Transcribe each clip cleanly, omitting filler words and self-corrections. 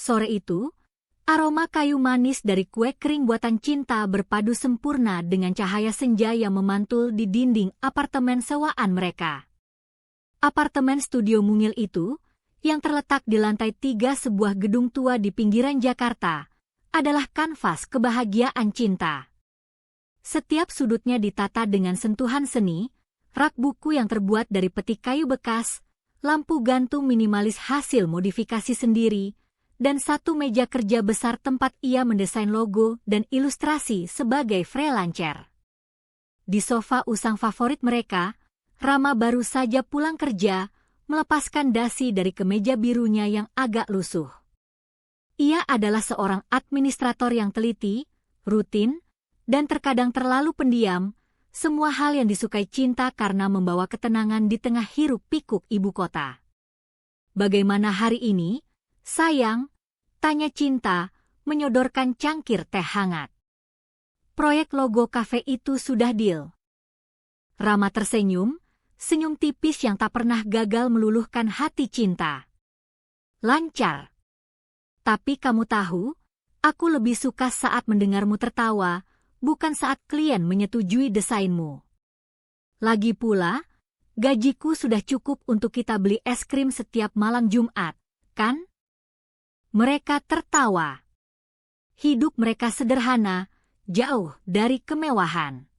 Sore itu, aroma kayu manis dari kue kering buatan Cinta berpadu sempurna dengan cahaya senja yang memantul di dinding apartemen sewaan mereka. Apartemen studio mungil itu, yang terletak di lantai 3 sebuah gedung tua di pinggiran Jakarta, adalah kanvas kebahagiaan Cinta. Setiap sudutnya ditata dengan sentuhan seni, rak buku yang terbuat dari peti kayu bekas, lampu gantung minimalis hasil modifikasi sendiri, dan satu meja kerja besar tempat ia mendesain logo dan ilustrasi sebagai freelancer. Di sofa usang favorit mereka, Rama baru saja pulang kerja, melepaskan dasi dari kemeja birunya yang agak lusuh. Ia adalah seorang administrator yang teliti, rutin, dan terkadang terlalu pendiam, semua hal yang disukai Cinta karena membawa ketenangan di tengah hiruk-pikuk ibu kota. "Bagaimana hari ini, sayang?" tanya Cinta, menyodorkan cangkir teh hangat. "Proyek logo kafe itu sudah deal." Rama tersenyum, senyum tipis yang tak pernah gagal meluluhkan hati Cinta. "Lancar. Tapi kamu tahu, aku lebih suka saat mendengarmu tertawa, bukan saat klien menyetujui desainmu. Lagi pula, gajiku sudah cukup untuk kita beli es krim setiap malam Jumat, kan?" Mereka tertawa. Hidup mereka sederhana, jauh dari kemewahan.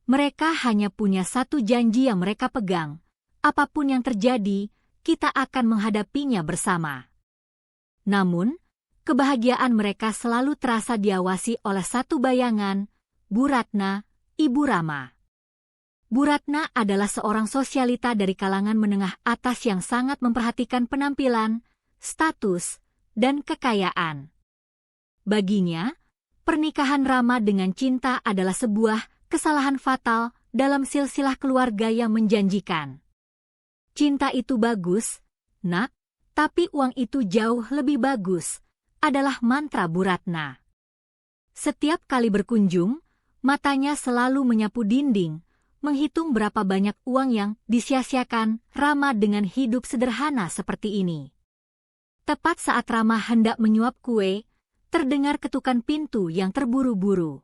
Mereka hanya punya satu janji yang mereka pegang. Apapun yang terjadi, kita akan menghadapinya bersama. Namun, kebahagiaan mereka selalu terasa diawasi oleh satu bayangan, Bu Ratna, Ibu Rama. Bu Ratna adalah seorang sosialita dari kalangan menengah atas yang sangat memperhatikan penampilan, status, dan kekayaan. Baginya, pernikahan Rama dengan Cinta adalah sebuah kesalahan fatal dalam silsilah keluarga yang menjanjikan. "Cinta itu bagus, Nak, tapi uang itu jauh lebih bagus," adalah mantra Bu Ratna. Setiap kali berkunjung, matanya selalu menyapu dinding, menghitung berapa banyak uang yang disia-siakan Rama dengan hidup sederhana seperti ini. Tepat saat Rama hendak menyuap kue, terdengar ketukan pintu yang terburu-buru.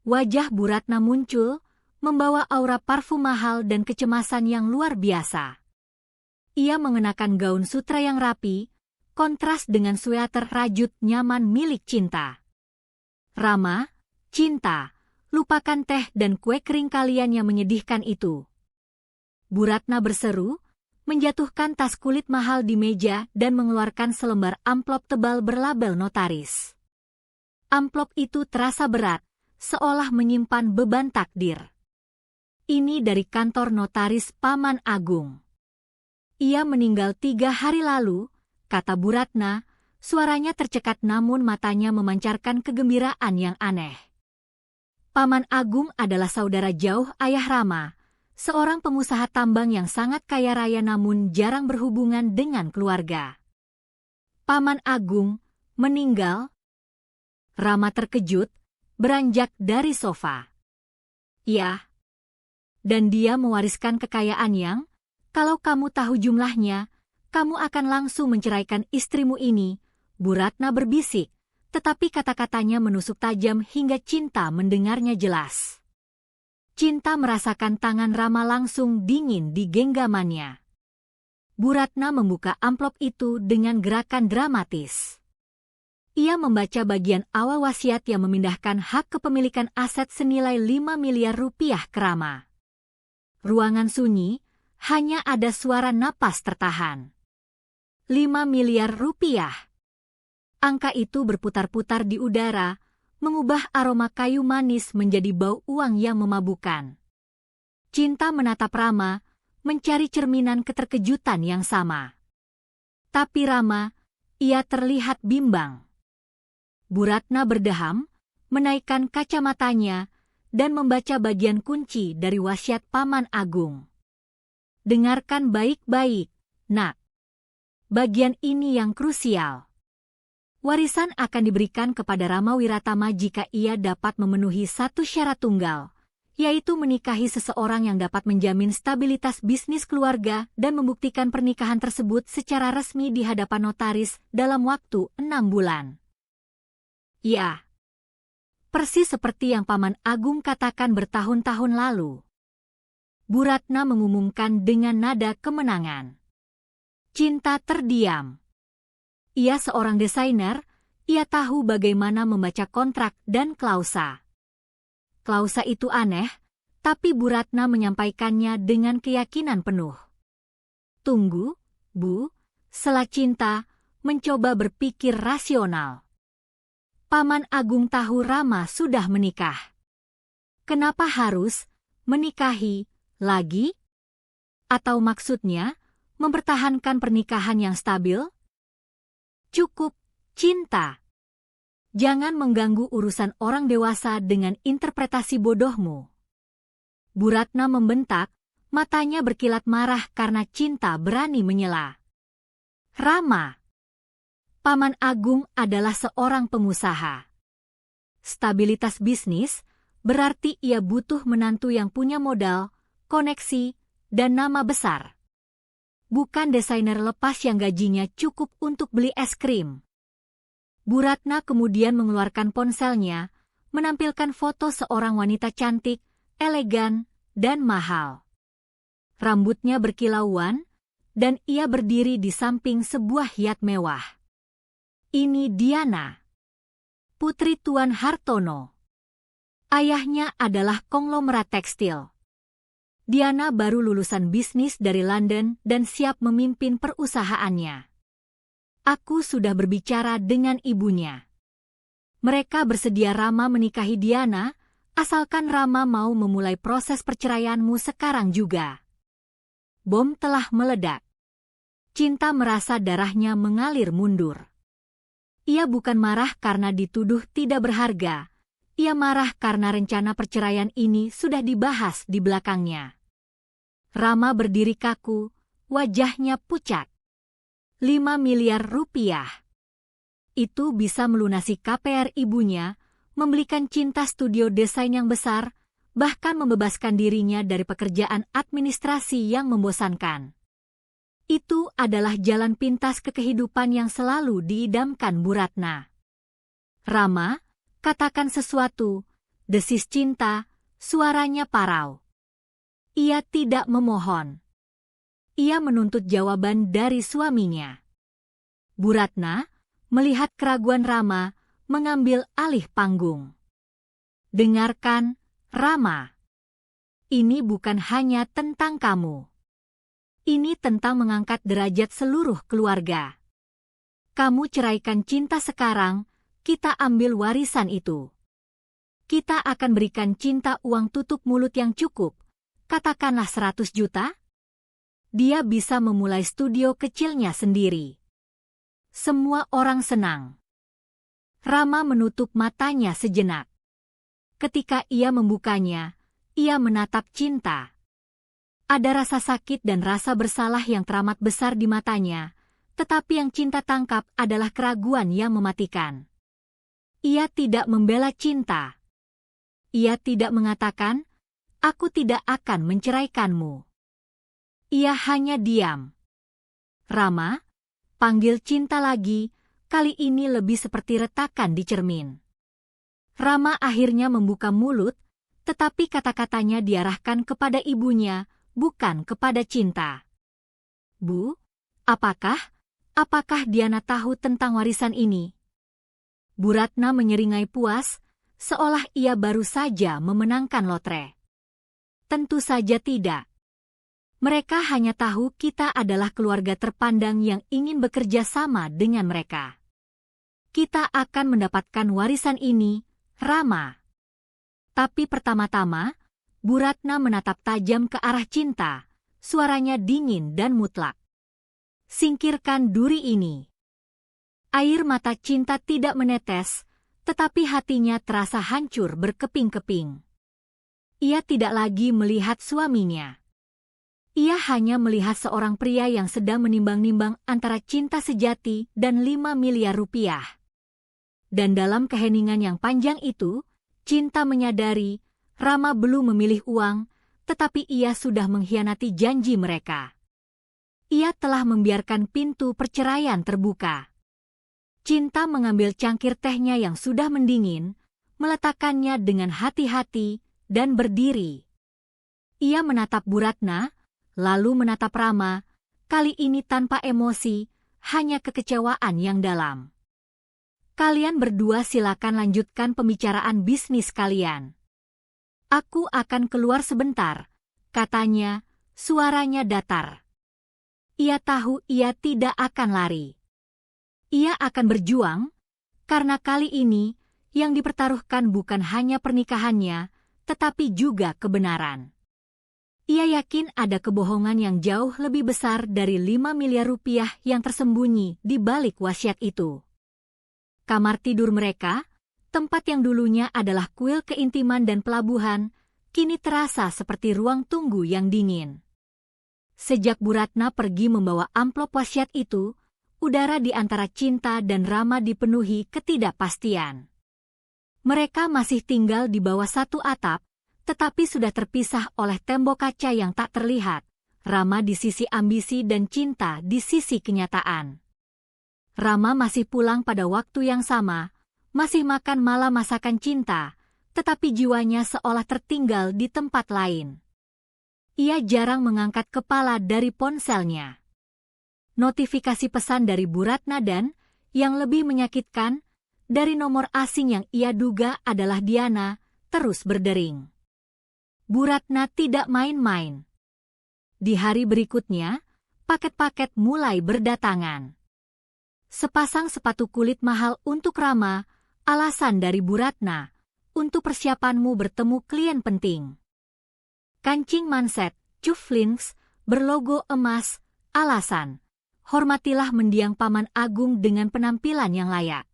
Wajah Bu Ratna muncul, membawa aura parfum mahal dan kecemasan yang luar biasa. Ia mengenakan gaun sutra yang rapi, kontras dengan sweater rajut nyaman milik Cinta. "Rama, Cinta, lupakan teh dan kue kering kalian yang menyedihkan itu," Bu Ratna berseru, menjatuhkan tas kulit mahal di meja dan mengeluarkan selembar amplop tebal berlabel notaris. Amplop itu terasa berat, seolah menyimpan beban takdir. "Ini dari kantor notaris Paman Agung. Ia meninggal 3 hari lalu," kata Bu Ratna, suaranya tercekat namun matanya memancarkan kegembiraan yang aneh. Paman Agung adalah saudara jauh ayah Rama, seorang pengusaha tambang yang sangat kaya raya namun jarang berhubungan dengan keluarga. "Paman Agung meninggal?" Rama terkejut, beranjak dari sofa. "Ya. Dan dia mewariskan kekayaan yang, kalau kamu tahu jumlahnya, kamu akan langsung menceraikan istrimu ini," Bu Ratna berbisik, tetapi kata-katanya menusuk tajam hingga Cinta mendengarnya jelas. Cinta merasakan tangan Rama langsung dingin di genggamannya. Bu Ratna membuka amplop itu dengan gerakan dramatis. Ia membaca bagian awal wasiat yang memindahkan hak kepemilikan aset senilai 5 miliar rupiah ke Rama. Ruangan sunyi, hanya ada suara napas tertahan. 5 miliar rupiah. Angka itu berputar-putar di udara, mengubah aroma kayu manis menjadi bau uang yang memabukkan. Cinta menatap Rama, mencari cerminan keterkejutan yang sama. Tapi Rama, ia terlihat bimbang. Bu Ratna berdeham, menaikkan kacamatanya, dan membaca bagian kunci dari wasiat Paman Agung. "Dengarkan baik-baik, Nak. Bagian ini yang krusial. Warisan akan diberikan kepada Rama Wiratama jika ia dapat memenuhi satu syarat tunggal, yaitu menikahi seseorang yang dapat menjamin stabilitas bisnis keluarga dan membuktikan pernikahan tersebut secara resmi di hadapan notaris dalam waktu 6 bulan. Ya, persis seperti yang Paman Agung katakan bertahun-tahun lalu. Bu Ratna mengumumkan dengan nada kemenangan. Cinta terdiam. Ia seorang desainer, ia tahu bagaimana membaca kontrak dan klausa. Klausa itu aneh, tapi Bu Ratna menyampaikannya dengan keyakinan penuh. Tunggu, Bu, sela Cinta mencoba berpikir rasional. Paman Agung tahu Rama sudah menikah. Kenapa harus menikahi lagi? Atau maksudnya, mempertahankan pernikahan yang stabil? Cukup, Cinta. Jangan mengganggu urusan orang dewasa dengan interpretasi bodohmu. Bu Ratna membentak, matanya berkilat marah karena Cinta berani menyela. Rama. Paman Agung adalah seorang pengusaha. Stabilitas bisnis berarti ia butuh menantu yang punya modal, koneksi, dan nama besar. Bukan desainer lepas yang gajinya cukup untuk beli es krim. Bu Ratna kemudian mengeluarkan ponselnya, menampilkan foto seorang wanita cantik, elegan, dan mahal. Rambutnya berkilauan, dan ia berdiri di samping sebuah yacht mewah. Ini Diana, putri Tuan Hartono. Ayahnya adalah konglomerat tekstil. Diana baru lulusan bisnis dari London dan siap memimpin perusahaannya. Aku sudah berbicara dengan ibunya. Mereka bersedia Rama menikahi Diana, asalkan Rama mau memulai proses perceraianmu sekarang juga. Bom telah meledak. Cinta merasa darahnya mengalir mundur. Ia bukan marah karena dituduh tidak berharga. Ia marah karena rencana perceraian ini sudah dibahas di belakangnya. Rama berdiri kaku, wajahnya pucat. 5 miliar rupiah. Itu bisa melunasi KPR ibunya, membelikan Cinta studio desain yang besar, bahkan membebaskan dirinya dari pekerjaan administrasi yang membosankan. Itu adalah jalan pintas ke kehidupan yang selalu diidamkan Bu Ratna. Rama, katakan sesuatu, desis Cinta, suaranya parau. Ia tidak memohon. Ia menuntut jawaban dari suaminya. Bu Ratna, melihat keraguan Rama, mengambil alih panggung. Dengarkan, Rama. Ini bukan hanya tentang kamu. Ini tentang mengangkat derajat seluruh keluarga. Kamu ceraikan Cinta sekarang, kita ambil warisan itu. Kita akan berikan Cinta uang tutup mulut yang cukup, katakanlah 100 juta. Dia bisa memulai studio kecilnya sendiri. Semua orang senang. Rama menutup matanya sejenak. Ketika ia membukanya, ia menatap Cinta. Ada rasa sakit dan rasa bersalah yang teramat besar di matanya, tetapi yang Cinta tangkap adalah keraguan yang mematikan. Ia tidak membela Cinta. Ia tidak mengatakan, "Aku tidak akan menceraikanmu." Ia hanya diam. Rama, panggil Cinta lagi, kali ini lebih seperti retakan di cermin. Rama akhirnya membuka mulut, tetapi kata-katanya diarahkan kepada ibunya, bukan kepada Cinta. Bu, apakah Diana tahu tentang warisan ini? Bu Ratna menyeringai puas, seolah ia baru saja memenangkan lotre. Tentu saja tidak. Mereka hanya tahu kita adalah keluarga terpandang yang ingin bekerja sama dengan mereka. Kita akan mendapatkan warisan ini, Rama. Tapi pertama-tama, Bu Ratna menatap tajam ke arah Cinta, suaranya dingin dan mutlak. Singkirkan duri ini. Air mata Cinta tidak menetes, tetapi hatinya terasa hancur berkeping-keping. Ia tidak lagi melihat suaminya. Ia hanya melihat seorang pria yang sedang menimbang-nimbang antara cinta sejati dan 5 miliar rupiah. Dan dalam keheningan yang panjang itu, Cinta menyadari Rama belum memilih uang, tetapi ia sudah mengkhianati janji mereka. Ia telah membiarkan pintu perceraian terbuka. Cinta mengambil cangkir tehnya yang sudah mendingin, meletakkannya dengan hati-hati, dan berdiri. Ia menatap Bu Ratna, lalu menatap Rama, kali ini tanpa emosi, hanya kekecewaan yang dalam. Kalian berdua silakan lanjutkan pembicaraan bisnis kalian. Aku akan keluar sebentar, katanya, suaranya datar. Ia tahu ia tidak akan lari. Ia akan berjuang, karena kali ini yang dipertaruhkan bukan hanya pernikahannya, tetapi juga kebenaran. Ia yakin ada kebohongan yang jauh lebih besar dari 5 miliar rupiah yang tersembunyi di balik wasiat itu. Kamar tidur mereka, tempat yang dulunya adalah kuil keintiman dan pelabuhan, kini terasa seperti ruang tunggu yang dingin. Sejak Bu Ratna pergi membawa amplop wasiat itu, udara di antara Cinta dan Rama dipenuhi ketidakpastian. Mereka masih tinggal di bawah satu atap, tetapi sudah terpisah oleh tembok kaca yang tak terlihat, Rama di sisi ambisi dan Cinta di sisi kenyataan. Rama masih pulang pada waktu yang sama, masih makan malam masakan Cinta, tetapi jiwanya seolah tertinggal di tempat lain. Ia jarang mengangkat kepala dari ponselnya. Notifikasi pesan dari Bu Ratna dan, yang lebih menyakitkan, dari nomor asing yang ia duga adalah Diana, terus berdering. Bu Ratna tidak main-main. Di hari berikutnya, paket-paket mulai berdatangan. Sepasang sepatu kulit mahal untuk Rama, alasan dari Bu Ratna, untuk persiapanmu bertemu klien penting. Kancing manset, cufflinks, berlogo emas, alasan, hormatilah mendiang Paman Agung dengan penampilan yang layak.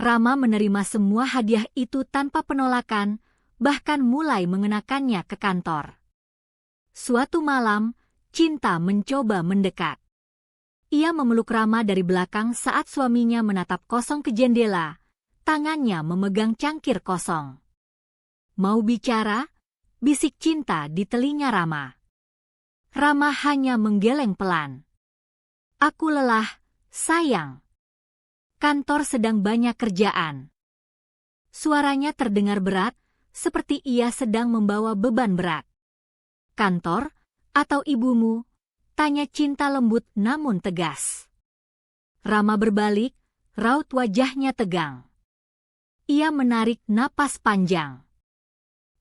Rama menerima semua hadiah itu tanpa penolakan, bahkan mulai mengenakannya ke kantor. Suatu malam, Cinta mencoba mendekat. Ia memeluk Rama dari belakang saat suaminya menatap kosong ke jendela, tangannya memegang cangkir kosong. Mau bicara? Bisik Cinta di telinga Rama. Rama hanya menggeleng pelan. Aku lelah, sayang. Kantor sedang banyak kerjaan. Suaranya terdengar berat, seperti ia sedang membawa beban berat. Kantor, atau ibumu? Tanya Cinta lembut namun tegas. Rama berbalik, raut wajahnya tegang. Ia menarik napas panjang.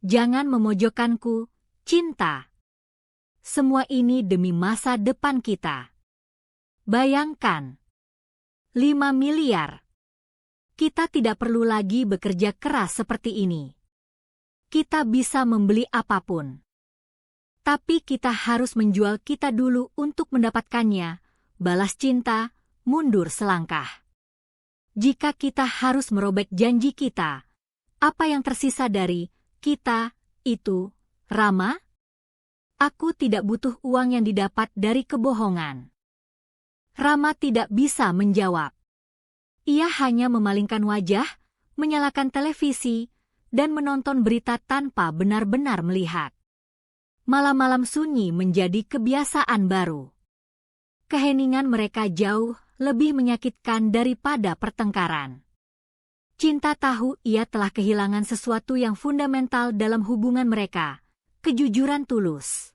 Jangan memojokkanku, Cinta. Semua ini demi masa depan kita. Bayangkan. 5 miliar. Kita tidak perlu lagi bekerja keras seperti ini. Kita bisa membeli apapun. Tapi kita harus menjual kita dulu untuk mendapatkannya, balas Cinta, mundur selangkah. Jika kita harus merobek janji kita, apa yang tersisa dari kita itu, Rama? Aku tidak butuh uang yang didapat dari kebohongan. Rama tidak bisa menjawab. Ia hanya memalingkan wajah, menyalakan televisi, dan menonton berita tanpa benar-benar melihat. Malam-malam sunyi menjadi kebiasaan baru. Keheningan mereka jauh lebih menyakitkan daripada pertengkaran. Cinta tahu ia telah kehilangan sesuatu yang fundamental dalam hubungan mereka, kejujuran tulus.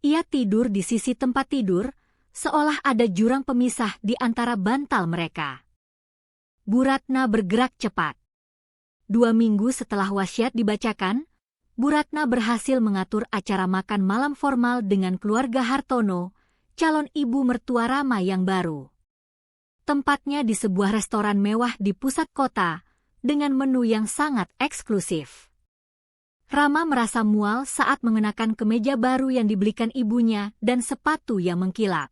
Ia tidur di sisi tempat tidur, seolah ada jurang pemisah di antara bantal mereka. Bu Ratna bergerak cepat. 2 minggu setelah wasiat dibacakan, Bu Ratna berhasil mengatur acara makan malam formal dengan keluarga Hartono, calon ibu mertua Rama yang baru. Tempatnya di sebuah restoran mewah di pusat kota, dengan menu yang sangat eksklusif. Rama merasa mual saat mengenakan kemeja baru yang dibelikan ibunya dan sepatu yang mengkilap.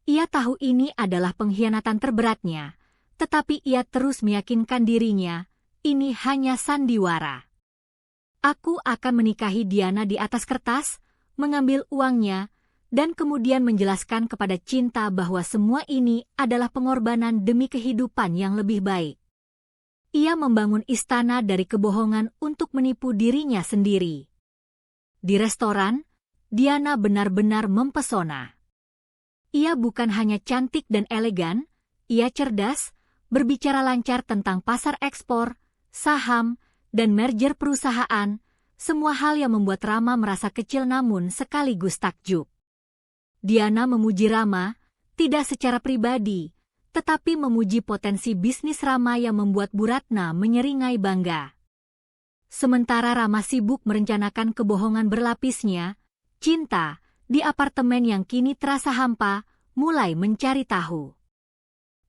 Ia tahu ini adalah pengkhianatan terberatnya, tetapi ia terus meyakinkan dirinya, ini hanya sandiwara. Aku akan menikahi Diana di atas kertas, mengambil uangnya, dan kemudian menjelaskan kepada Cinta bahwa semua ini adalah pengorbanan demi kehidupan yang lebih baik. Ia membangun istana dari kebohongan untuk menipu dirinya sendiri. Di restoran, Diana benar-benar mempesona. Ia bukan hanya cantik dan elegan, ia cerdas, berbicara lancar tentang pasar ekspor, saham, dan merger perusahaan, semua hal yang membuat Rama merasa kecil namun sekaligus takjub. Diana memuji Rama, tidak secara pribadi, tetapi memuji potensi bisnis Rama yang membuat Bu Ratna menyeringai bangga. Sementara Rama sibuk merencanakan kebohongan berlapisnya, Cinta, di apartemen yang kini terasa hampa, mulai mencari tahu.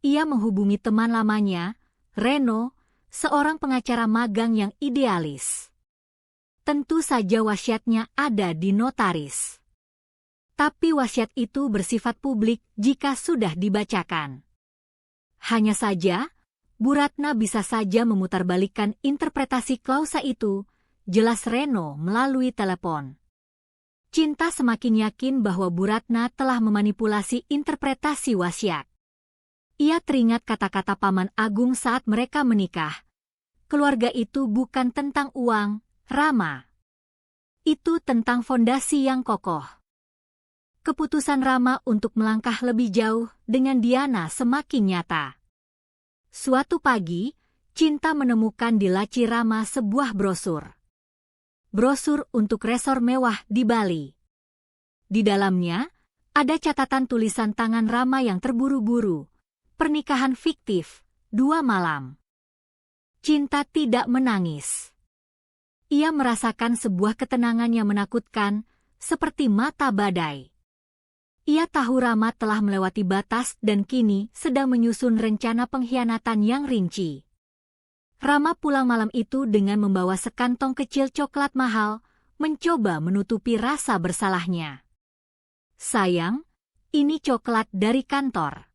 Ia menghubungi teman lamanya, Reno, seorang pengacara magang yang idealis. Tentu saja wasiatnya ada di notaris. Tapi wasiat itu bersifat publik jika sudah dibacakan. Hanya saja, Bu Ratna bisa saja memutarbalikkan interpretasi klausa itu, jelas Reno melalui telepon. Cinta semakin yakin bahwa Bu Ratna telah memanipulasi interpretasi wasiat. Ia teringat kata-kata Paman Agung saat mereka menikah. Keluarga itu bukan tentang uang, Rama. Itu tentang fondasi yang kokoh. Keputusan Rama untuk melangkah lebih jauh dengan Diana semakin nyata. Suatu pagi, Cinta menemukan di laci Rama sebuah brosur. Brosur untuk resor mewah di Bali. Di dalamnya, ada catatan tulisan tangan Rama yang terburu-buru. Pernikahan fiktif, 2 malam. Cinta tidak menangis. Ia merasakan sebuah ketenangan yang menakutkan, seperti mata badai. Ia tahu Rama telah melewati batas dan kini sedang menyusun rencana pengkhianatan yang rinci. Rama pulang malam itu dengan membawa sekantong kecil coklat mahal, mencoba menutupi rasa bersalahnya. Sayang, ini coklat dari kantor.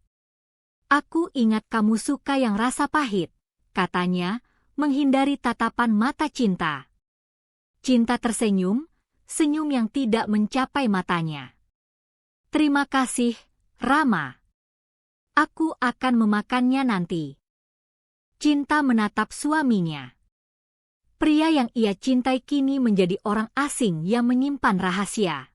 Aku ingat kamu suka yang rasa pahit, katanya, menghindari tatapan mata Cinta. Cinta tersenyum, senyum yang tidak mencapai matanya. Terima kasih, Rama. Aku akan memakannya nanti. Cinta menatap suaminya. Pria yang ia cintai kini menjadi orang asing yang menyimpan rahasia.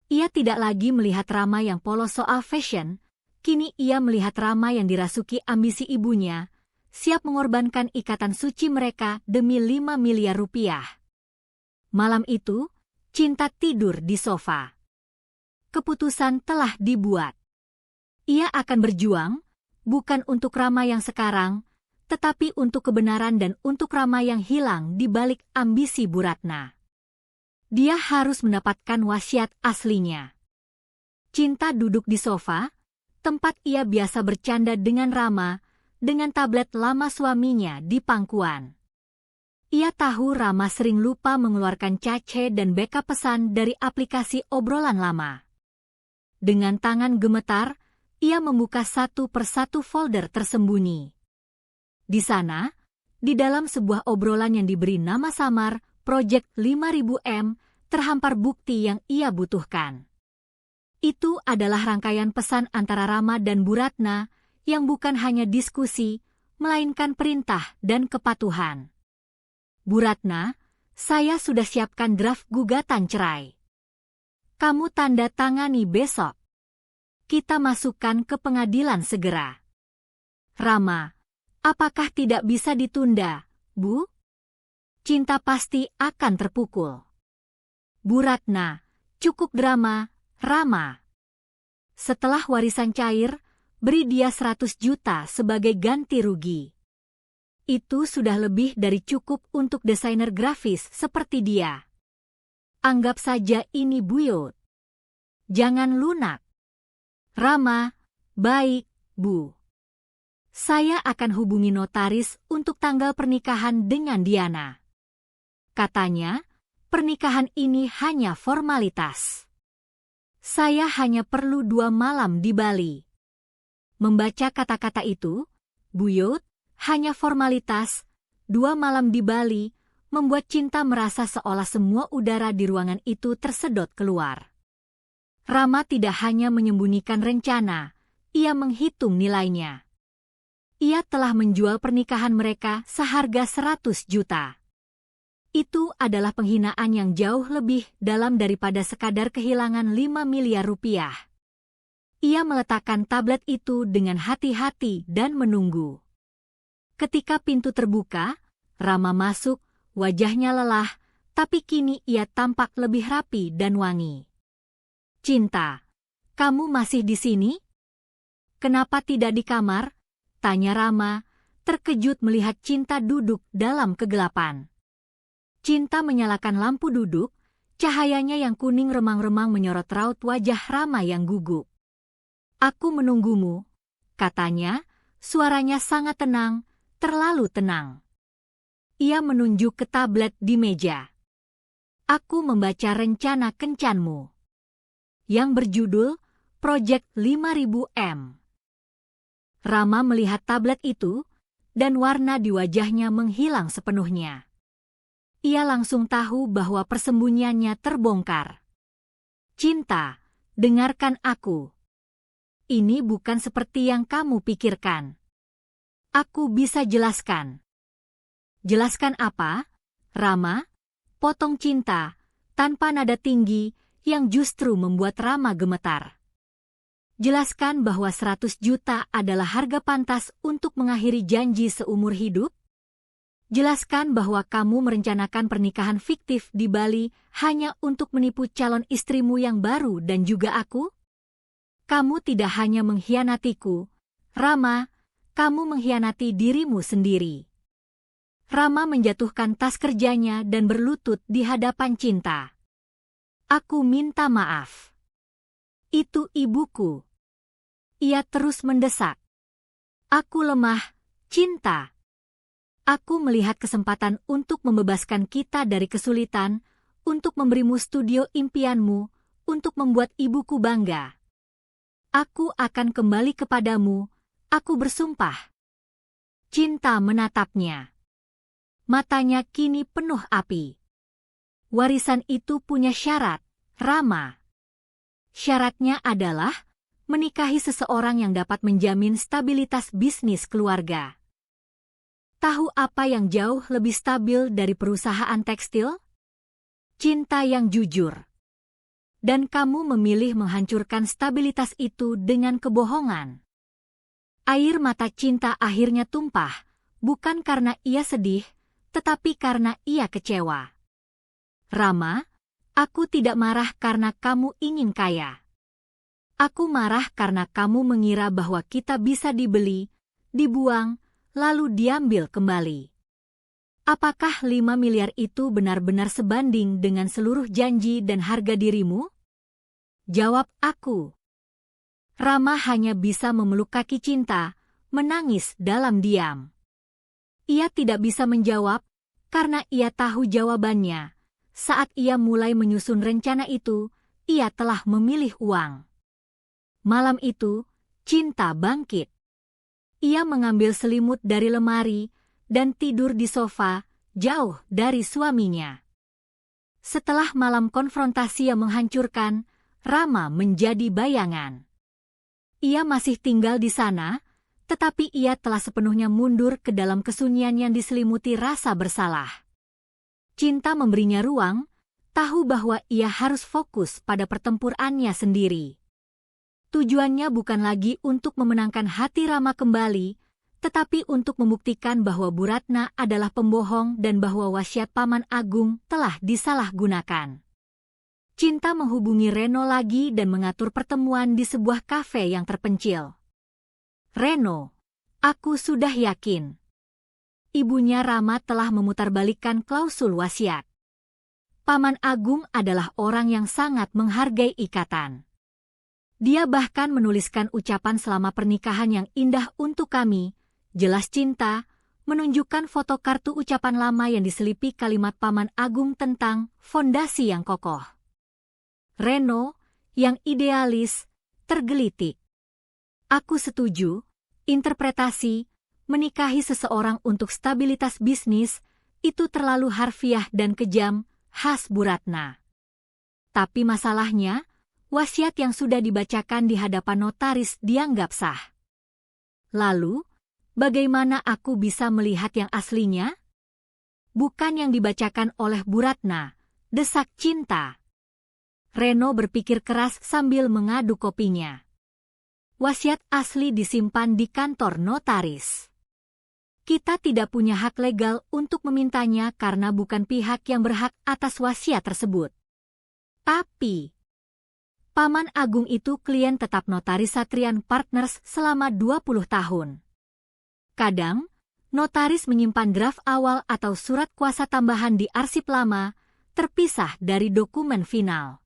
Ia tidak lagi melihat Rama yang polos soal fashion, kini ia melihat Rama yang dirasuki ambisi ibunya, siap mengorbankan ikatan suci mereka demi 5 miliar rupiah. Malam itu, Cinta tidur di sofa. Keputusan telah dibuat. Ia akan berjuang, bukan untuk Rama yang sekarang, tetapi untuk kebenaran dan untuk Rama yang hilang di balik ambisi Bu Ratna. Dia harus mendapatkan wasiat aslinya. Cinta duduk di sofa, tempat ia biasa bercanda dengan Rama, dengan tablet lama suaminya di pangkuan. Ia tahu Rama sering lupa mengeluarkan cache dan backup pesan dari aplikasi obrolan lama. Dengan tangan gemetar, ia membuka satu persatu folder tersembunyi. Di sana, di dalam sebuah obrolan yang diberi nama samar, Project 5000M, terhampar bukti yang ia butuhkan. Itu adalah rangkaian pesan antara Rama dan Bu Ratna, yang bukan hanya diskusi, melainkan perintah dan kepatuhan. Bu Ratna, saya sudah siapkan draft gugatan cerai. Kamu tanda tangani besok. Kita masukkan ke pengadilan segera. Rama, apakah tidak bisa ditunda, Bu? Cinta pasti akan terpukul. Bu Ratna, cukup drama, Rama. Setelah warisan cair, beri dia 100 juta sebagai ganti rugi. Itu sudah lebih dari cukup untuk desainer grafis seperti dia. Anggap saja ini buyut. Jangan lunak. Rama, baik, Bu. Saya akan hubungi notaris untuk tanggal pernikahan dengan Diana. Katanya, pernikahan ini hanya formalitas. Saya hanya perlu 2 malam di Bali. Membaca kata-kata itu, buyut, hanya formalitas, 2 malam di Bali, membuat Cinta merasa seolah semua udara di ruangan itu tersedot keluar. Rama tidak hanya menyembunyikan rencana, ia menghitung nilainya. ia telah menjual pernikahan mereka seharga 100 juta. Itu adalah penghinaan yang jauh lebih dalam daripada sekadar kehilangan 5 miliar rupiah. Ia meletakkan tablet itu dengan hati-hati dan menunggu. Ketika pintu terbuka, Rama masuk, wajahnya lelah, tapi kini ia tampak lebih rapi dan wangi. "Cinta, kamu masih di sini? Kenapa tidak di kamar?" tanya Rama, terkejut melihat Cinta duduk dalam kegelapan. Cinta menyalakan lampu duduk, cahayanya yang kuning remang-remang menyorot raut wajah Rama yang gugup. "Aku menunggumu," katanya, suaranya sangat tenang, terlalu tenang. Ia menunjuk ke tablet di meja. "Aku membaca rencana kencanmu, yang berjudul Project 5000 M." Rama melihat tablet itu, dan warna di wajahnya menghilang sepenuhnya. Ia langsung tahu bahwa persembunyiannya terbongkar. "Cinta, dengarkan aku. Ini bukan seperti yang kamu pikirkan. Aku bisa jelaskan." "Jelaskan apa, Rama?" potong Cinta, tanpa nada tinggi yang justru membuat Rama gemetar. "Jelaskan bahwa 100 juta adalah harga pantas untuk mengakhiri janji seumur hidup? Jelaskan bahwa kamu merencanakan pernikahan fiktif di Bali hanya untuk menipu calon istrimu yang baru dan juga aku? Kamu tidak hanya mengkhianatiku, Rama, kamu mengkhianati dirimu sendiri." Rama menjatuhkan tas kerjanya dan berlutut di hadapan Cinta. "Aku minta maaf. Itu ibuku." Ia terus mendesak. "Aku lemah, Cinta. Aku melihat kesempatan untuk membebaskan kita dari kesulitan, untuk memberimu studio impianmu, untuk membuat ibuku bangga. Aku akan kembali kepadamu, aku bersumpah." Cinta menatapnya. Matanya kini penuh api. "Warisan itu punya syarat, Rama. Syaratnya adalah menikahi seseorang yang dapat menjamin stabilitas bisnis keluarga. Tahu apa yang jauh lebih stabil dari perusahaan tekstil? Cinta yang jujur. Dan kamu memilih menghancurkan stabilitas itu dengan kebohongan." Air mata Cinta akhirnya tumpah, bukan karena ia sedih, tetapi karena ia kecewa. "Rama, aku tidak marah karena kamu ingin kaya. Aku marah karena kamu mengira bahwa kita bisa dibeli, dibuang, lalu diambil kembali. Apakah 5 miliar itu benar-benar sebanding dengan seluruh janji dan harga dirimu? Jawab aku." Rama hanya bisa memeluk kaki Cinta, menangis dalam diam. Ia tidak bisa menjawab, karena ia tahu jawabannya. Saat ia mulai menyusun rencana itu, ia telah memilih uang. Malam itu, Cinta bangkit. Ia mengambil selimut dari lemari dan tidur di sofa, jauh dari suaminya. Setelah malam konfrontasi yang menghancurkan, Rama menjadi bayangan. Ia masih tinggal di sana, tetapi ia telah sepenuhnya mundur ke dalam kesunyian yang diselimuti rasa bersalah. Cinta memberinya ruang, tahu bahwa ia harus fokus pada pertempurannya sendiri. Tujuannya bukan lagi untuk memenangkan hati Rama kembali, tetapi untuk membuktikan bahwa Bu Ratna adalah pembohong dan bahwa wasiat Paman Agung telah disalahgunakan. Cinta menghubungi Reno lagi dan mengatur pertemuan di sebuah kafe yang terpencil. "Reno, aku sudah yakin. Ibunya Rama telah memutarbalikkan klausul wasiat. Paman Agung adalah orang yang sangat menghargai ikatan. Dia bahkan menuliskan ucapan selama pernikahan yang indah untuk kami, jelas Cinta, menunjukkan foto kartu ucapan lama yang diselipi kalimat Paman Agung tentang fondasi yang kokoh. Reno, yang idealis, tergelitik. Aku setuju, interpretasi, menikahi seseorang untuk stabilitas bisnis, itu terlalu harfiah dan kejam, khas Bu Ratna. Tapi masalahnya, wasiat yang sudah dibacakan di hadapan notaris dianggap sah. Lalu, Bagaimana aku bisa melihat yang aslinya? Bukan yang dibacakan oleh Bu Ratna, desak Cinta. Reno berpikir keras sambil mengaduk kopinya. Wasiat asli disimpan di kantor notaris. Kita tidak punya hak legal untuk memintanya karena bukan pihak yang berhak atas wasiat tersebut. Tapi, Paman Agung itu klien tetap Notaris Satrian Partners selama 20 tahun. Kadang, notaris menyimpan draft awal atau surat kuasa tambahan di arsip lama, terpisah dari dokumen final.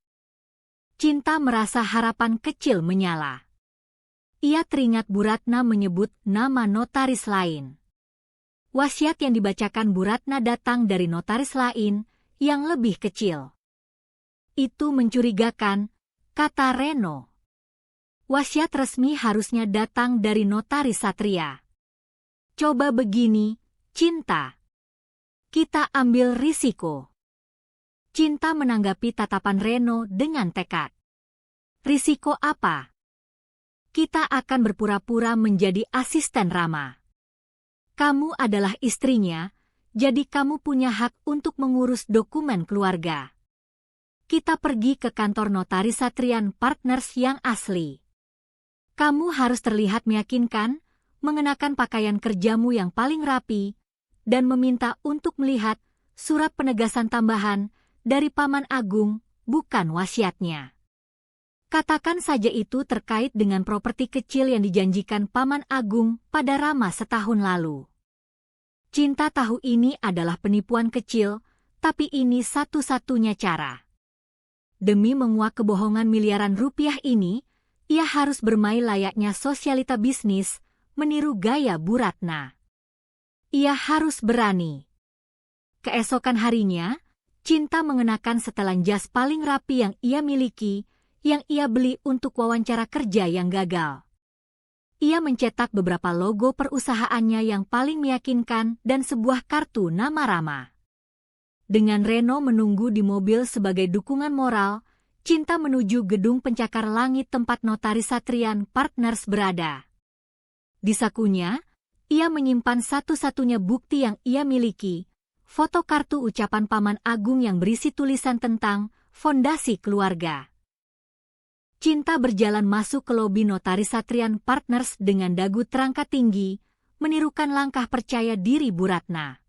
Cinta merasa harapan kecil menyala. Ia teringat Bu Ratna menyebut nama notaris lain. Wasiat yang dibacakan Bu Ratna datang dari notaris lain yang lebih kecil. Itu mencurigakan, kata Reno. Wasiat resmi harusnya datang dari notaris Satria. Coba begini, Cinta. Kita ambil risiko. Cinta menanggapi tatapan Reno dengan tekad. Risiko apa? Kita akan berpura-pura menjadi asisten Rama. Kamu adalah istrinya, jadi kamu punya hak untuk mengurus dokumen keluarga. Kita pergi ke kantor Notaris Satrian Partners yang asli. Kamu harus terlihat meyakinkan, mengenakan pakaian kerjamu yang paling rapi, dan meminta untuk melihat surat penegasan tambahan dari Paman Agung, bukan wasiatnya. Katakan saja itu terkait dengan properti kecil yang dijanjikan Paman Agung pada Rama setahun lalu. Cinta tahu ini adalah penipuan kecil, tapi ini satu-satunya cara. Demi menguak kebohongan miliaran rupiah ini, ia harus bermain layaknya sosialita bisnis, meniru gaya Bu Ratna. Ia harus berani. Keesokan harinya, Cinta mengenakan setelan jas paling rapi yang ia miliki, yang ia beli untuk wawancara kerja yang gagal. Ia mencetak beberapa logo perusahaannya yang paling meyakinkan dan sebuah kartu nama Rama. Dengan Reno menunggu di mobil sebagai dukungan moral, Cinta menuju gedung pencakar langit tempat Notaris Satrian Partners berada. Di sakunya, ia menyimpan satu-satunya bukti yang ia miliki, foto kartu ucapan Paman Agung yang berisi tulisan tentang fondasi keluarga. Cinta berjalan masuk ke lobi Notaris Satrian Partners dengan dagu terangkat tinggi, menirukan langkah percaya diri Bu Ratna.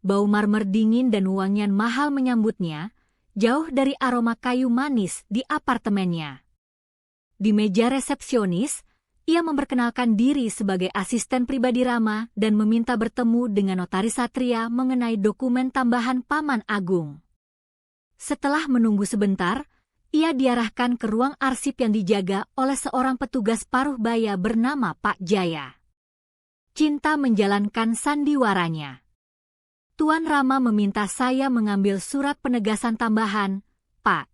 Bau marmer dingin dan wangian mahal menyambutnya, jauh dari aroma kayu manis di apartemennya. Di meja resepsionis, ia memperkenalkan diri sebagai asisten pribadi Rama dan meminta bertemu dengan Notaris Satria mengenai dokumen tambahan Paman Agung. Setelah menunggu sebentar, ia diarahkan ke ruang arsip yang dijaga oleh seorang petugas paruh baya bernama Pak Jaya. Cinta menjalankan sandiwaranya. Tuan Rama meminta saya mengambil surat penegasan tambahan, Pak.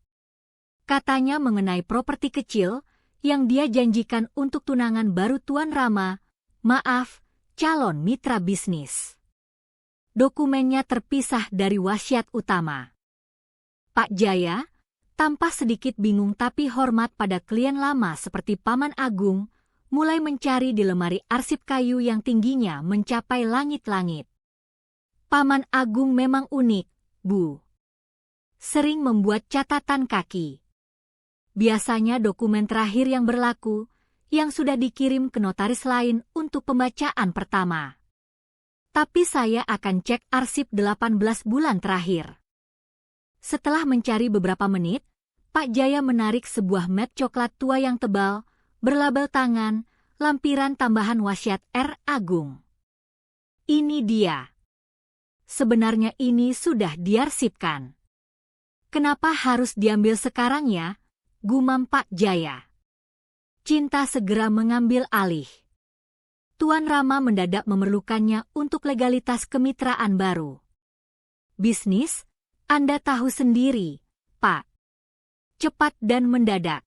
Katanya mengenai properti kecil, yang dia janjikan untuk tunangan baru Tuan Rama, maaf, calon mitra bisnis. Dokumennya terpisah dari wasiat utama. Pak Jaya, tampak sedikit bingung tapi hormat pada klien lama seperti Paman Agung, mulai mencari di lemari arsip kayu yang tingginya mencapai langit-langit. Paman Agung memang unik, Bu. Sering membuat catatan kaki. Biasanya dokumen terakhir yang berlaku, yang sudah dikirim ke notaris lain untuk pembacaan pertama. Tapi saya akan cek arsip 18 bulan terakhir. Setelah mencari beberapa menit, Pak Jaya menarik sebuah mat coklat tua yang tebal, berlabel tangan, lampiran tambahan wasiat R. Agung. Ini dia. Sebenarnya ini sudah diarsipkan. Kenapa harus diambil sekarang ya? Gumam Pak Jaya. Cinta segera mengambil alih. Tuan Rama mendadak memerlukannya untuk legalitas kemitraan baru. Bisnis, Anda tahu sendiri, Pak. Cepat dan mendadak.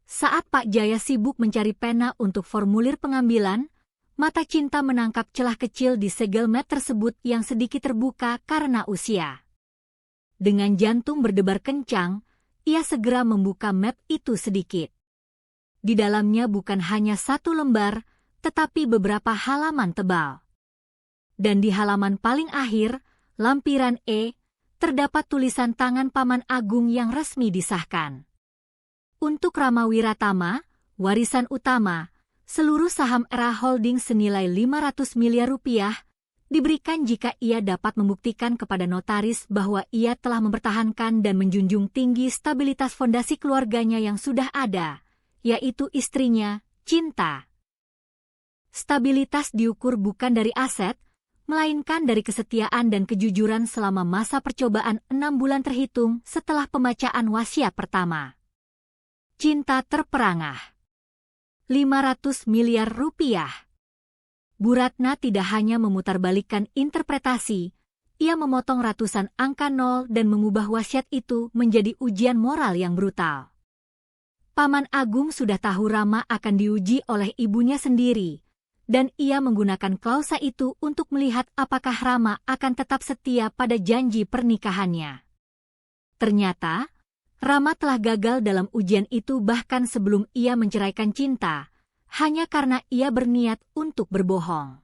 Saat Pak Jaya sibuk mencari pena untuk formulir pengambilan, mata Cinta menangkap celah kecil di segel mat tersebut yang sedikit terbuka karena usia. Dengan jantung berdebar kencang, ia segera membuka map itu sedikit. Di dalamnya bukan hanya satu lembar, tetapi beberapa halaman tebal. Dan di halaman paling akhir, lampiran E, terdapat tulisan tangan Paman Agung yang resmi disahkan. Untuk Rama Wiratama, warisan utama, seluruh saham Era Holding senilai 500 miliar rupiah, diberikan jika ia dapat membuktikan kepada notaris bahwa ia telah mempertahankan dan menjunjung tinggi stabilitas fondasi keluarganya yang sudah ada, yaitu istrinya, Cinta. Stabilitas diukur bukan dari aset, melainkan dari kesetiaan dan kejujuran selama masa percobaan 6 bulan terhitung setelah pembacaan wasiat pertama. Cinta terperangah. 500 miliar rupiah. Bu Ratna tidak hanya memutarbalikkan interpretasi, ia memotong ratusan angka nol dan mengubah wasiat itu menjadi ujian moral yang brutal. Paman Agung sudah tahu Rama akan diuji oleh ibunya sendiri, dan ia menggunakan klausa itu untuk melihat apakah Rama akan tetap setia pada janji pernikahannya. Ternyata, Rama telah gagal dalam ujian itu bahkan sebelum ia menceraikan Cinta, hanya karena ia berniat untuk berbohong.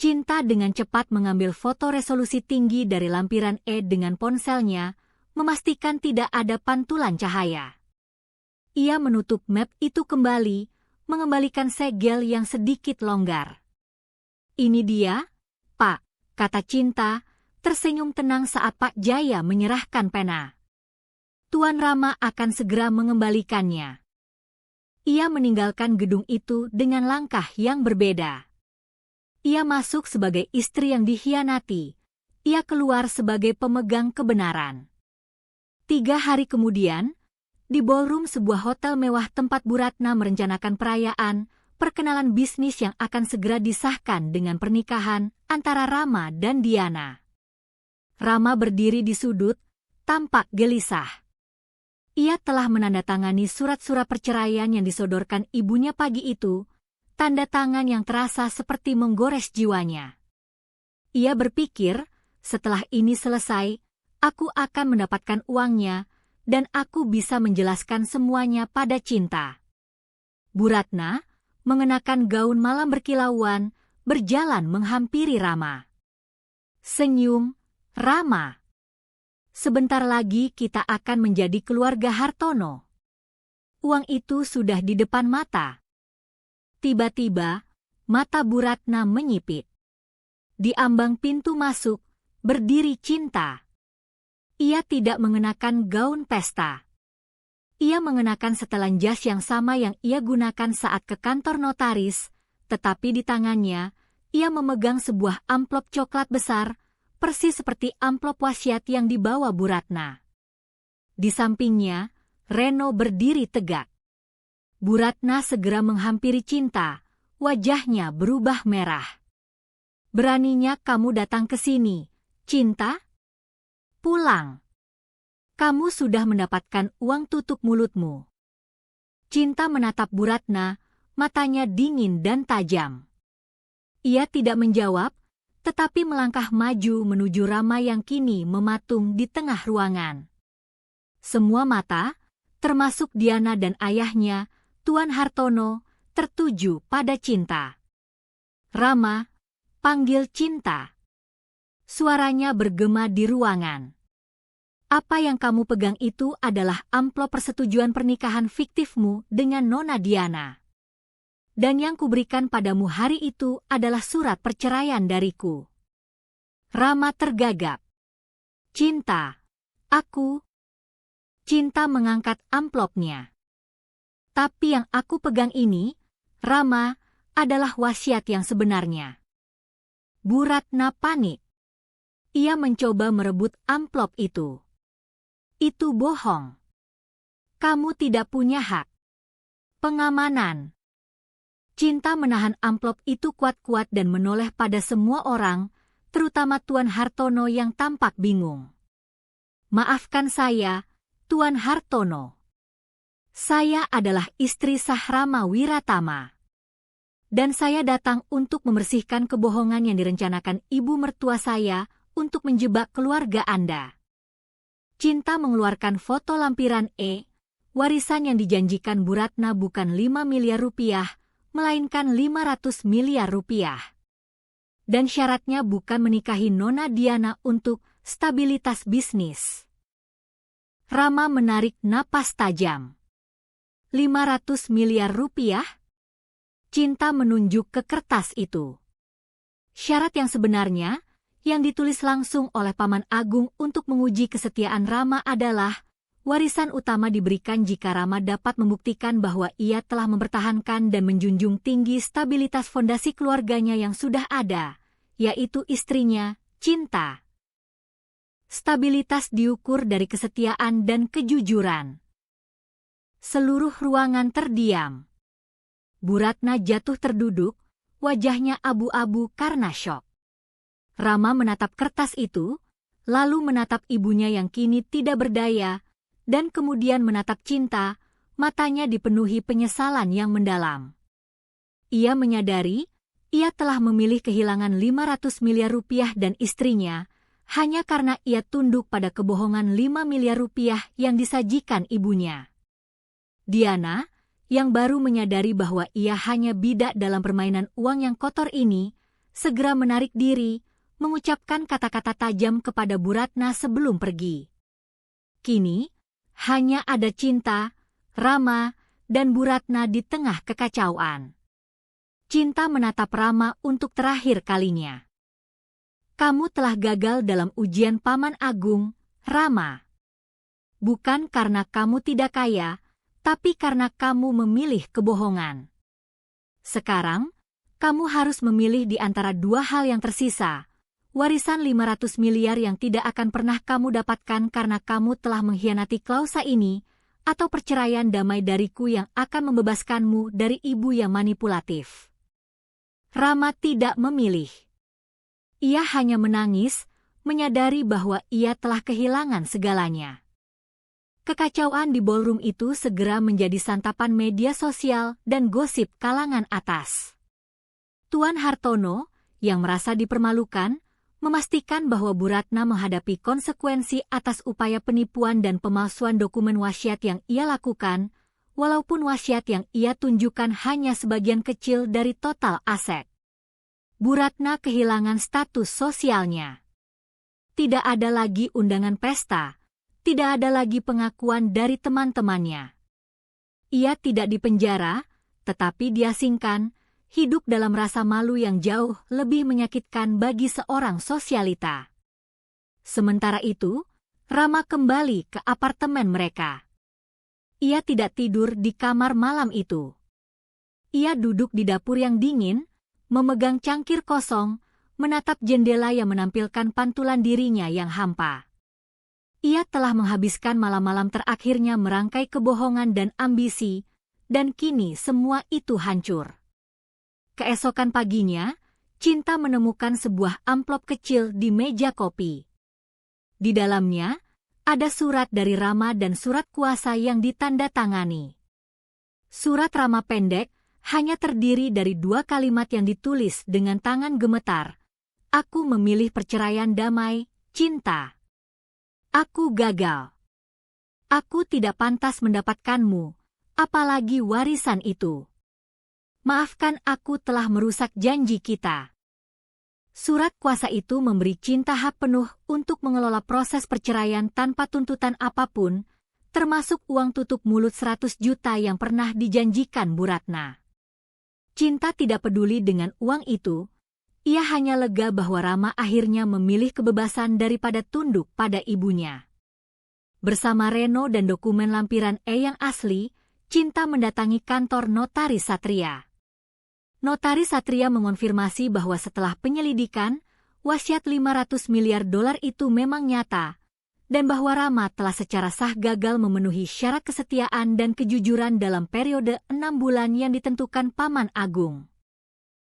Cinta dengan cepat mengambil foto resolusi tinggi dari lampiran E dengan ponselnya, memastikan tidak ada pantulan cahaya. Ia menutup map itu kembali, mengembalikan segel yang sedikit longgar. "Ini dia, Pak," kata Cinta, tersenyum tenang saat Pak Jaya menyerahkan pena. "Tuan Rama akan segera mengembalikannya." Ia meninggalkan gedung itu dengan langkah yang berbeda. Ia masuk sebagai istri yang dikhianati. Ia keluar sebagai pemegang kebenaran. 3 hari kemudian, di ballroom sebuah hotel mewah tempat Bu Ratna merencanakan perayaan, perkenalan bisnis yang akan segera disahkan dengan pernikahan antara Rama dan Diana. Rama berdiri di sudut, tampak gelisah. Ia telah menandatangani surat-surat perceraian yang disodorkan ibunya pagi itu, tanda tangan yang terasa seperti menggores jiwanya. Ia berpikir, setelah ini selesai, aku akan mendapatkan uangnya, dan aku bisa menjelaskan semuanya pada Cinta. Bu Ratna, mengenakan gaun malam berkilauan, berjalan menghampiri Rama. Senyum, "Rama, sebentar lagi kita akan menjadi keluarga Hartono. Uang itu sudah di depan mata." Tiba-tiba, mata Bu Ratna menyipit. Di ambang pintu masuk, berdiri Cinta. Ia tidak mengenakan gaun pesta. Ia mengenakan setelan jas yang sama yang ia gunakan saat ke kantor notaris, tetapi di tangannya, ia memegang sebuah amplop coklat besar, persis seperti amplop wasiat yang dibawa Bu Ratna. Di sampingnya, Reno berdiri tegak. Bu Ratna segera menghampiri Cinta, wajahnya berubah merah. "Beraninya kamu datang ke sini, Cinta? Pulang. Kamu sudah mendapatkan uang tutup mulutmu." Cinta menatap Bu Ratna, matanya dingin dan tajam. Ia tidak menjawab, tetapi melangkah maju menuju Rama yang kini mematung di tengah ruangan. Semua mata, termasuk Diana dan ayahnya, Tuan Hartono, tertuju pada Cinta. "Rama, panggil Cinta." Suaranya bergema di ruangan. "Apa yang kamu pegang itu adalah amplop persetujuan pernikahan fiktifmu dengan Nona Diana. Dan yang kuberikan padamu hari itu adalah surat perceraian dariku." Rama tergagap. "Cinta, aku..." Cinta mengangkat amplopnya. "Tapi yang aku pegang ini, Rama, adalah wasiat yang sebenarnya." Bu Ratna panik. Ia mencoba merebut amplop itu. "Itu bohong. Kamu tidak punya hak." "Pengamanan." Cinta menahan amplop itu kuat-kuat dan menoleh pada semua orang, terutama Tuan Hartono yang tampak bingung. "Maafkan saya, Tuan Hartono. Saya adalah istri sah Rama Wiratama. Dan saya datang untuk membersihkan kebohongan yang direncanakan ibu mertua saya untuk menjebak keluarga Anda." Cinta mengeluarkan foto lampiran E, warisan yang dijanjikan Bu Ratna bukan 5 miliar rupiah, melainkan 500 miliar rupiah. Dan syaratnya bukan menikahi Nona Diana untuk stabilitas bisnis. Rama menarik napas tajam. 500 miliar rupiah? Cinta menunjuk ke kertas itu. Syarat yang sebenarnya, yang ditulis langsung oleh Paman Agung untuk menguji kesetiaan Rama adalah, warisan utama diberikan jika Rama dapat membuktikan bahwa ia telah mempertahankan dan menjunjung tinggi stabilitas fondasi keluarganya yang sudah ada, yaitu istrinya, Cinta. Stabilitas diukur dari kesetiaan dan kejujuran. Seluruh ruangan terdiam. Bu Ratna jatuh terduduk, wajahnya abu-abu karena syok. Rama menatap kertas itu, lalu menatap ibunya yang kini tidak berdaya, dan kemudian menatap Cinta, matanya dipenuhi penyesalan yang mendalam. Ia menyadari, ia telah memilih kehilangan 500 miliar rupiah dan istrinya, hanya karena ia tunduk pada kebohongan 5 miliar rupiah yang disajikan ibunya. Diana, yang baru menyadari bahwa ia hanya bidak dalam permainan uang yang kotor ini, segera menarik diri, mengucapkan kata-kata tajam kepada Bu Ratna sebelum pergi. Kini, hanya ada Cinta, Rama, dan Bu Ratna di tengah kekacauan. Cinta menatap Rama untuk terakhir kalinya. Kamu telah gagal dalam ujian Paman Agung, Rama. Bukan karena kamu tidak kaya, tapi karena kamu memilih kebohongan. Sekarang, kamu harus memilih di antara dua hal yang tersisa, warisan 500 miliar yang tidak akan pernah kamu dapatkan karena kamu telah mengkhianati klausa ini, atau perceraian damai dariku yang akan membebaskanmu dari ibu yang manipulatif. Rama tidak memilih. Ia hanya menangis, menyadari bahwa ia telah kehilangan segalanya. Kekacauan di ballroom itu segera menjadi santapan media sosial dan gosip kalangan atas. Tuan Hartono, yang merasa dipermalukan, memastikan bahwa Bu Ratna menghadapi konsekuensi atas upaya penipuan dan pemalsuan dokumen wasiat yang ia lakukan, walaupun wasiat yang ia tunjukkan hanya sebagian kecil dari total aset. Bu Ratna kehilangan status sosialnya. Tidak ada lagi undangan pesta, tidak ada lagi pengakuan dari teman-temannya. Ia tidak dipenjara, tetapi diasingkan, hidup dalam rasa malu yang jauh lebih menyakitkan bagi seorang sosialita. Sementara itu, Rama kembali ke apartemen mereka. Ia tidak tidur di kamar malam itu. Ia duduk di dapur yang dingin, memegang cangkir kosong, menatap jendela yang menampilkan pantulan dirinya yang hampa. Ia telah menghabiskan malam-malam terakhirnya merangkai kebohongan dan ambisi, dan kini semua itu hancur. Keesokan paginya, Cinta menemukan sebuah amplop kecil di meja kopi. Di dalamnya, ada surat dari Rama dan surat kuasa yang ditandatangani. Surat Rama pendek, hanya terdiri dari 2 kalimat yang ditulis dengan tangan gemetar. Aku memilih perceraian damai, Cinta. Aku gagal. Aku tidak pantas mendapatkanmu, apalagi warisan itu. Maafkan aku telah merusak janji kita. Surat kuasa itu memberi Cinta hak penuh untuk mengelola proses perceraian tanpa tuntutan apapun, termasuk uang tutup mulut 100 juta yang pernah dijanjikan Bu Ratna. Cinta tidak peduli dengan uang itu, ia hanya lega bahwa Rama akhirnya memilih kebebasan daripada tunduk pada ibunya. Bersama Reno dan dokumen lampiran yang asli, Cinta mendatangi kantor Notaris Satria. Notaris Satria mengonfirmasi bahwa setelah penyelidikan, wasiat 500 miliar dolar itu memang nyata, dan bahwa Rama telah secara sah gagal memenuhi syarat kesetiaan dan kejujuran dalam periode 6 bulan yang ditentukan Paman Agung.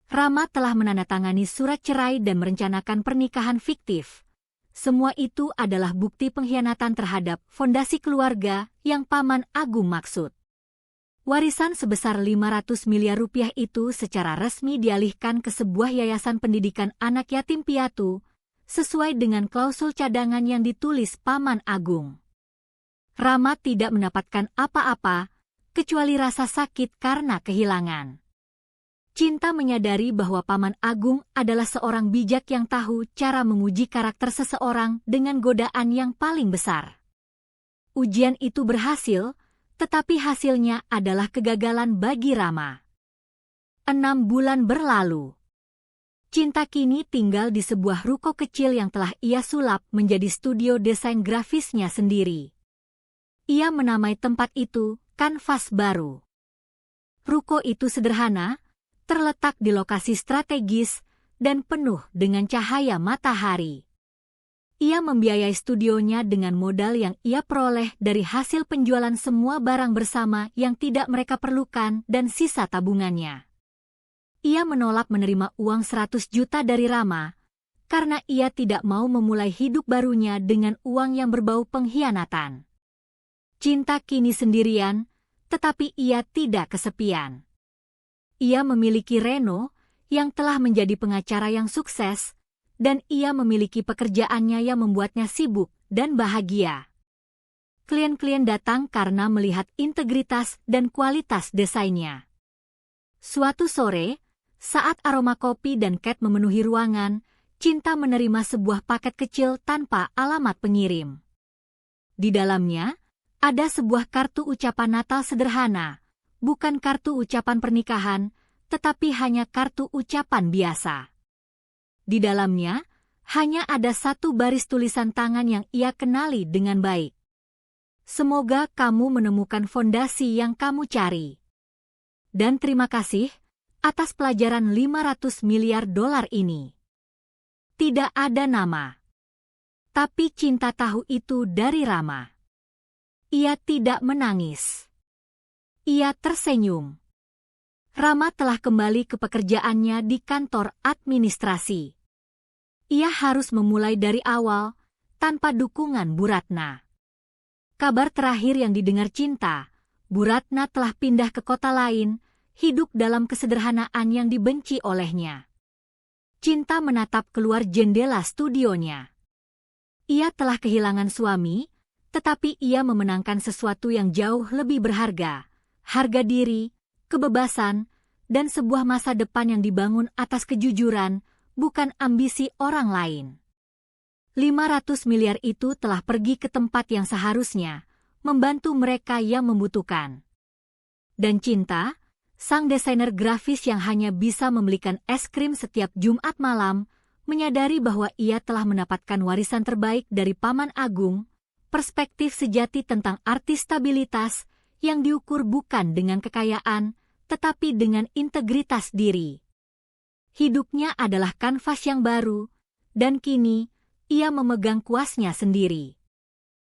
Rama telah menandatangani surat cerai dan merencanakan pernikahan fiktif. Semua itu adalah bukti pengkhianatan terhadap fondasi keluarga yang Paman Agung maksud. Warisan sebesar 500 miliar rupiah itu secara resmi dialihkan ke sebuah yayasan pendidikan anak yatim piatu, sesuai dengan klausul cadangan yang ditulis Paman Agung. Rama tidak mendapatkan apa-apa, kecuali rasa sakit karena kehilangan. Cinta menyadari bahwa Paman Agung adalah seorang bijak yang tahu cara menguji karakter seseorang dengan godaan yang paling besar. Ujian itu berhasil, tetapi hasilnya adalah kegagalan bagi Rama. 6 bulan berlalu. Cinta kini tinggal di sebuah ruko kecil yang telah ia sulap menjadi studio desain grafisnya sendiri. Ia menamai tempat itu Kanvas Baru. Ruko itu sederhana, terletak di lokasi strategis dan penuh dengan cahaya matahari. Ia membiayai studionya dengan modal yang ia peroleh dari hasil penjualan semua barang bersama yang tidak mereka perlukan dan sisa tabungannya. Ia menolak menerima uang 100 juta dari Rama, karena ia tidak mau memulai hidup barunya dengan uang yang berbau pengkhianatan. Cinta kini sendirian, tetapi ia tidak kesepian. Ia memiliki Reno, yang telah menjadi pengacara yang sukses, dan ia memiliki pekerjaannya yang membuatnya sibuk dan bahagia. Klien-klien datang karena melihat integritas dan kualitas desainnya. Suatu sore, saat aroma kopi dan Kate memenuhi ruangan, Cinta menerima sebuah paket kecil tanpa alamat pengirim. Di dalamnya, ada sebuah kartu ucapan Natal sederhana, bukan kartu ucapan pernikahan, tetapi hanya kartu ucapan biasa. Di dalamnya, hanya ada satu baris tulisan tangan yang ia kenali dengan baik. Semoga kamu menemukan fondasi yang kamu cari. Dan terima kasih atas pelajaran 500 miliar dolar ini. Tidak ada nama. Tapi Cinta tahu itu dari Rama. Ia tidak menangis. Ia tersenyum. Rama telah kembali ke pekerjaannya di kantor administrasi. Ia harus memulai dari awal, tanpa dukungan Bu Ratna. Kabar terakhir yang didengar Cinta, Bu Ratna telah pindah ke kota lain, hidup dalam kesederhanaan yang dibenci olehnya. Cinta menatap keluar jendela studionya. Ia telah kehilangan suami, tetapi ia memenangkan sesuatu yang jauh lebih berharga. Harga diri, kebebasan, dan sebuah masa depan yang dibangun atas kejujuran, bukan ambisi orang lain. 500 miliar itu telah pergi ke tempat yang seharusnya, membantu mereka yang membutuhkan. Dan Cinta, sang desainer grafis yang hanya bisa membelikan es krim setiap Jumat malam, menyadari bahwa ia telah mendapatkan warisan terbaik dari Paman Agung, perspektif sejati tentang arti stabilitas, yang diukur bukan dengan kekayaan, tetapi dengan integritas diri. Hidupnya adalah kanvas yang baru, dan kini ia memegang kuasnya sendiri.